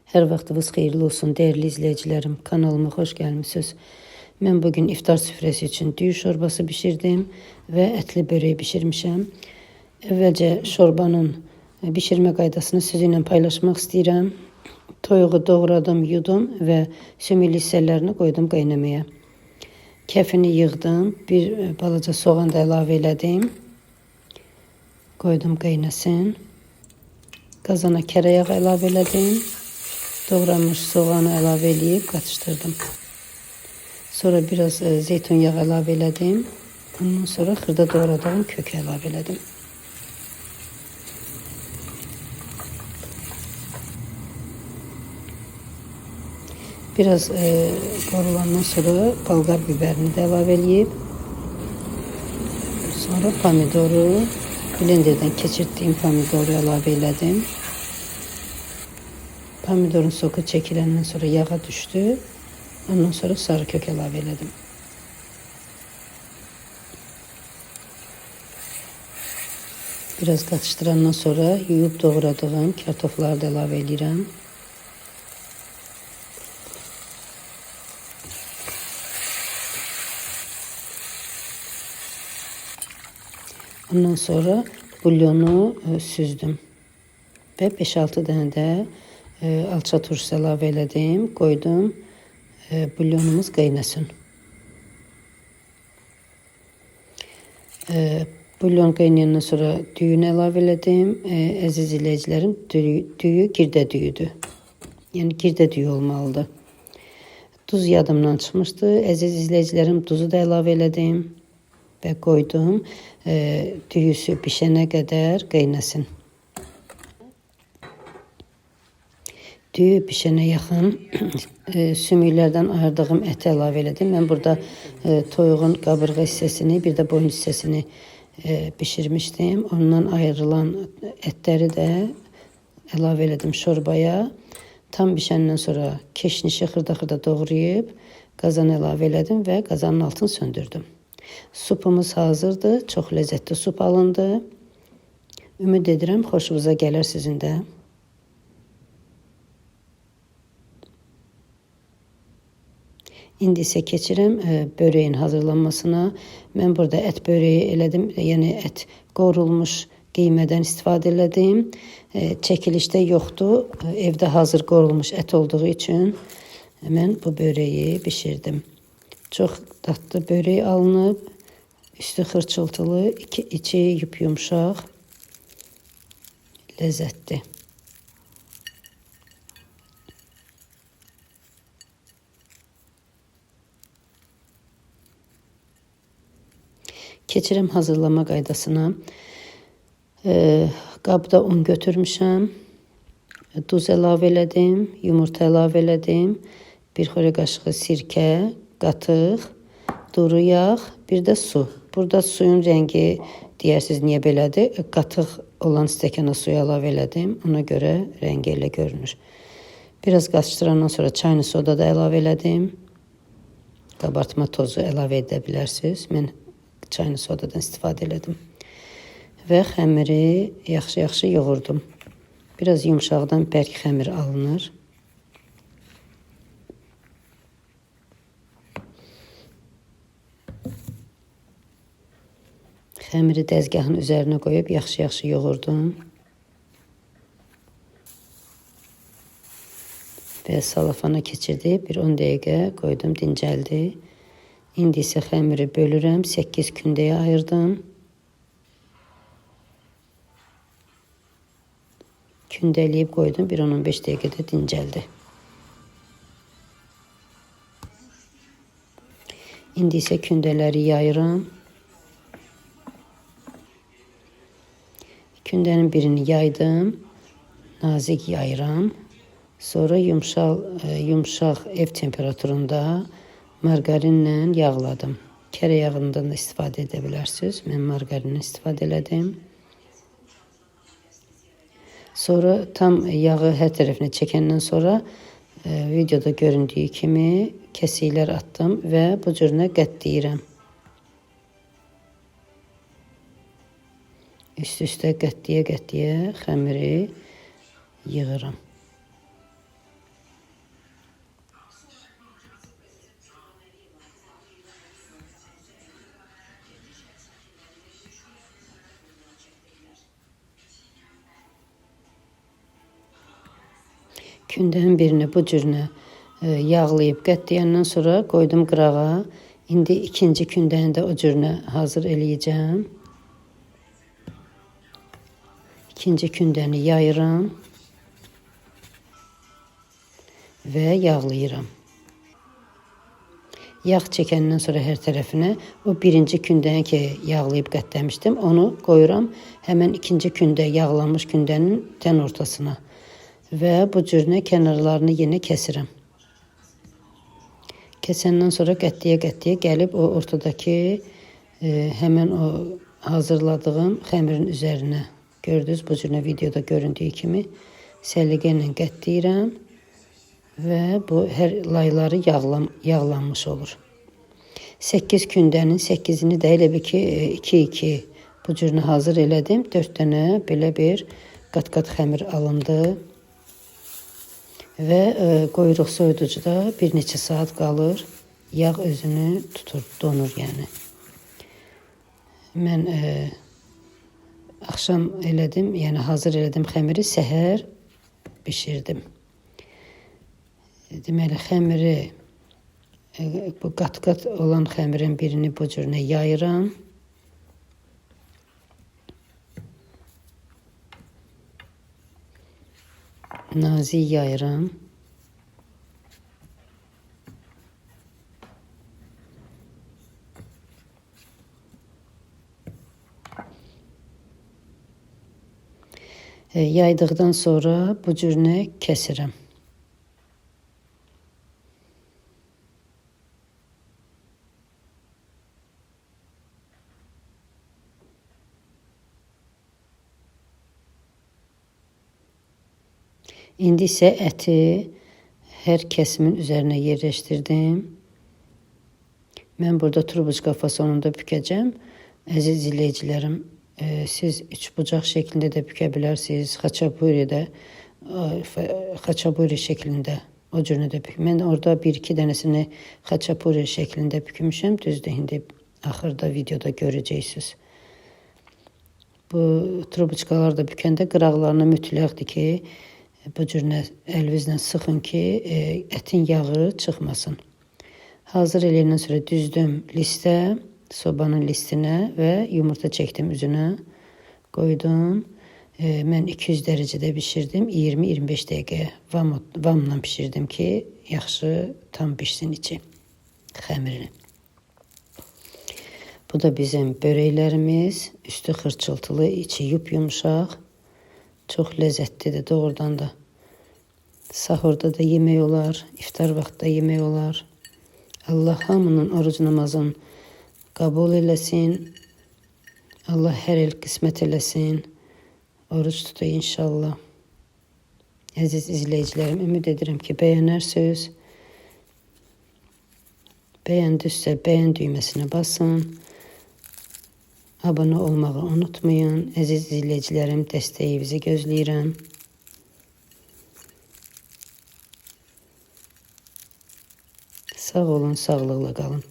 Hər vaxtınız xeyirli olsun, dəyərli izləyicilərim. Kanalıma xoş gəlmisiniz. Mən bugün iftar süfrəsi üçün düyü şorbası bişirdim və ətli börək bişirmişəm. Əvvəlcə şorbanın bişirmə qaydasını sizinlə paylaşmaq istəyirəm. Toyuğu doğradım, yudum və sümüklü hissələrini qoydum qaynamaya. Kəfini yığdım, bir balaca soğan da əlavə elədim. Qoydum qaynasın. Qazana kərə yağı əlavə elədim. Doğranmış soğanı əlavə eləyib qatışdırdım. Sonra biraz zeytun yağı əlavə elədim. Ondan sonra xırda doğradığım kökü əlavə elədim. Biraz qorulandan sonra balqar bibərini də əlavə eləyib. Sonra pomidoru, blenderdən keçirtdiyim pomidoru əlavə elədim. Pomidorun soku çəkiləndən sonra yağa düşdü. Ondan sonra sarı kök əlavə elədim. Biraz qatışdırandan sonra yuyub doğradığım kartofları da əlavə edirəm. Ondan sonra bulyonu süzdüm. Və 5-6 dənə də alça turşusu əlavə elədim, qoydum, bulyonumuz qaynasın. Bulyon qaynayandan sonra düyünü əlavə elədim. Əziz izləyicilərim, düyü girdə düyüdür. Yəni girdə düyü olmalıdır. Duz yadımdan çıxmışdı. Əziz izləyicilərim, duzu da əlavə elədim və qoydum. Düyüsü bişənə qədər qaynasın. Düyü bişənə yaxın sümüklərdən ayırdığım əti əlavə elədim. Mən burada toyuğun qabırğa hissəsini, bir də boyun hissəsini bişirmişdim. Ondan ayrılan ətləri də əlavə elədim şorbaya. Tam bişəndən sonra keşnişi xırda-xırda doğrayıb qazana əlavə elədim və qazanın altını söndürdüm. Supumuz hazırdır. Çox ləzzətli sup alındı. Ümid edirəm, xoşunuza gələr sizin də. İndi isə keçirəm böreyin hazırlanmasına. Mən burada ət böreyi elədim. Yəni ət qorulmuş qiymədən istifadə elədim. Çəkilişdə yoxdur. Evdə hazır qorulmuş ət olduğu üçün mən bu böreyi bişirdim. Çox dadlı börek alınıb. Üstü xırçıltılı, içi yumşaq, ləzzətli. Keçirəm hazırlama qaydasına. Qabda un götürmüşəm. Duz əlavə elədim. Yumurta əlavə elədim. Bir xörək qaşığı sirkə, qatıq, duru yağ, bir də su. Burada suyun rəngi deyərsiniz niyə belədir? Qatıq olan stəkana suyu əlavə elədim. Ona görə rəngi elə görünür. Biraz qatışdırandan sonra çayını soda da əlavə elədim. Qabartma tozu əlavə edə bilərsiniz. Mən çayını sodadan istifadə elədim. Və xəmiri yaxşı-yaxşı yoğurdum. Biraz yumşaqdan bərk xəmir alınır. Xəmiri dəzgahın üzərinə qoyub yaxşı-yaxşı yoğurdum. Və salafana keçirdib bir 10 dəqiqə qoydum, dincəldi. İndi isə xəmiri bölürəm, 8 kündəyə ayırdım. Kündəliyib qoydum, bir 10-15 dəqiqədə dincəldi. İndi isə kündələri yayıram. Kündənin birini yaydım, nazik yayıram. Sonra yumşaq ev temperaturunda margarinlə yağladım. Kərə yağından da istifadə edə bilərsiniz. Mən margarindən istifadə elədim. Sonra tam yağı hər tərəfinə çəkəndən sonra videoda göründüyü kimi kəsiklər atdım və bu cürünə qətləyirəm. Üst-üstə qətliyə-qətliyə xəmiri yığıram. Kündənin birini bu cürünə yağlayıb qətləyəndən sonra qoydum qırağa. İndi ikinci kündəni də o cürünə hazır eləyəcəm. İkinci kündəni yayıram və yağlayıram. Yağ çəkəndən sonra hər tərəfinə o birinci kündəni ki yağlayıb qətləmişdim, onu qoyuram həmən ikinci kündə yağlanmış kündənin tən ortasına və bu cürünə kənarlarını yenə kəsirəm. Kəsəndən sonra qətləyə gəlib o ortadakı həmən o hazırladığım xəmirin üzərinə gördünüz, bu cürünə videoda göründüyü kimi səliqə ilə qətləyirəm. Və bu hər layları yağlanmış olur. 8 kündənin 8-ini də elə bir ki 2-2 bu cürünü hazır elədim. 4 dənə belə bir qat-qat xəmir alındı. Və qoyuruq soyuducuda bir neçə saat qalır. Yağ özünü tutur, donur yəni. Mən axşam elədim, yəni hazır elədim xəmiri, səhər bişirdim. Deməli, xəmiri, bu qat-qat olan xəmirin birini bu cürünə yayıram. Nazik yayıram. Yaydıqdan sonra bu cürünə kəsirəm. İndi isə əti hər kəsimin üzərinə yerləşdirdim. Mən burada turbuçka fasonunda bükəcəm. Əziz izləyicilərim, siz üçbucaq şəklində də bükę bilərsiniz. Xaçapuri şəklində o cürünə də bük. Mən orada 1-2 dənəsini xaçapuri şəklində bükmüşəm. Düzdür, indi axırda videoda görəcəksiniz. Bu turbuçkalar da bükəndə qıraqlarına mütləqdir ki, bu cürünə əlinizlə sıxın ki, ətin yağı çıxmasın. Hazır eləyəndən sonra düzdüm listə, sobanın listinə və yumurta çəkdim üzünə, qoydum. Mən 200 dərəcədə bişirdim, 20-25 dəqiqə vamla bişirdim ki, yaxşı tam bişsin içi xəmirini. Bu da bizim börəklərimiz, üstü xırçıltılı, içi yumuşaq. Çox ləzzətlidir doğrudan da. Sahurda da yemək olar, iftar vaxtda yemək olar. Allah hamının oruc namazını qəbul eləsin. Allah hər il qismət eləsin. Oruc tutu inşallah. Əziz izləyicilərim, ümid edirəm ki, bəyənərsiniz. Bəyəndinizsə bəyən düyməsinə basın. Abunə olmağı unutmayın. Əziz izləyicilərim, dəstəyinizi gözləyirəm. Sağ olun, sağlıqla qalın.